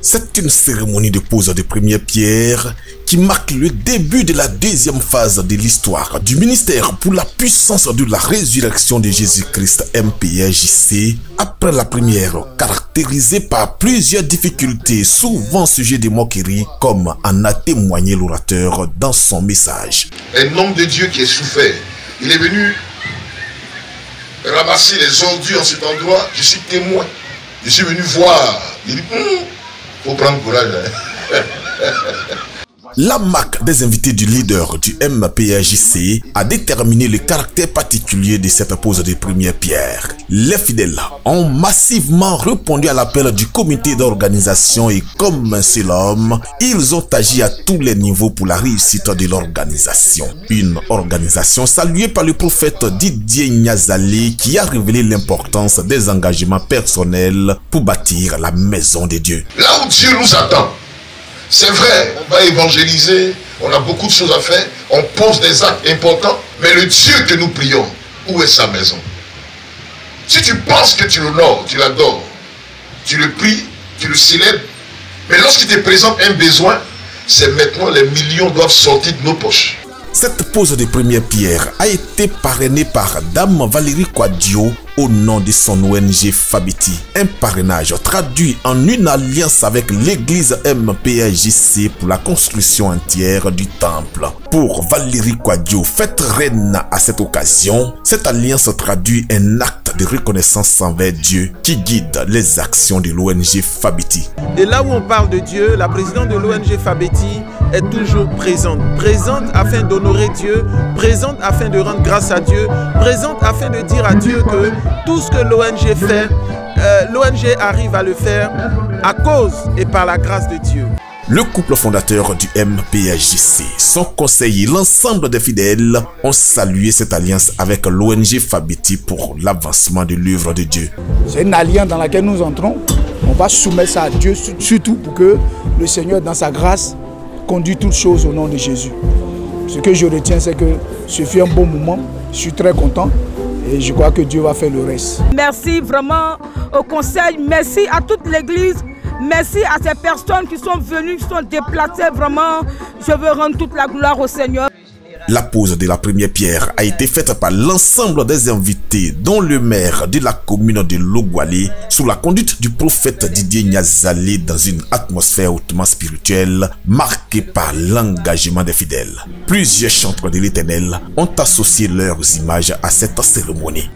C'est une cérémonie de pose de première pierre qui marque le début de la deuxième phase de l'histoire du ministère pour la puissance de la résurrection de Jésus-Christ MPAJC, après la première caractérisée par plusieurs difficultés souvent sujet de moquerie, comme en a témoigné l'orateur dans son message. Un homme de Dieu qui est souffert, il est venu ramasser les ordures en cet endroit. Je suis témoin, je suis venu voir. Il dit, faut prendre courage. La marque des invités du leader du MPAJC a déterminé le caractère particulier de cette pose de première pierre. Les fidèles ont massivement répondu à l'appel du comité d'organisation et comme un seul homme, ils ont agi à tous les niveaux pour la réussite de l'organisation. Une organisation saluée par le prophète Didier Nyazali qui a révélé l'importance des engagements personnels pour bâtir la maison de Dieu. Là où Dieu nous attend, c'est vrai, on va évangéliser, on a beaucoup de choses à faire, on pose des actes importants, mais le Dieu que nous prions, où est sa maison? Si tu penses que tu l'honores, tu l'adores, tu le pries, tu le célèbres, mais lorsqu'il te présente un besoin, c'est maintenant les millions doivent sortir de nos poches. Cette pose de première pierre a été parrainée par Dame Valérie Kouadio au nom de son ONG Fabiti. Un parrainage traduit en une alliance avec l'église MPAJC pour la construction entière du temple. Pour Valérie Kouadio, faite reine à cette occasion, cette alliance traduit un acte de reconnaissance envers Dieu qui guide les actions de l'ONG Fabiti. Et là où on parle de Dieu, la présidente de l'ONG Fabiti est toujours présente. Présente afin d'honorer Dieu, présente afin de rendre grâce à Dieu, présente afin de dire à Dieu que tout ce que l'ONG fait, l'ONG arrive à le faire à cause et par la grâce de Dieu. Le couple fondateur du MPAJC, son conseil et l'ensemble des fidèles ont salué cette alliance avec l'ONG Fabiti pour l'avancement de l'œuvre de Dieu. C'est une alliance dans laquelle nous entrons. On va soumettre ça à Dieu, surtout pour que le Seigneur, dans sa grâce, conduise toutes choses au nom de Jésus. Ce que je retiens, c'est que ce fut un bon moment. Je suis très content et je crois que Dieu va faire le reste. Merci vraiment au conseil, merci à toute l'église. Merci à ces personnes qui sont venues, qui sont déplacées. Vraiment, je veux rendre toute la gloire au Seigneur. La pose de la première pierre a été faite par l'ensemble des invités, dont le maire de la commune de Logwalé, sous la conduite du prophète Didier Nyazali, dans une atmosphère hautement spirituelle, marquée par l'engagement des fidèles. Plusieurs chantres de l'Éternel ont associé leurs images à cette cérémonie.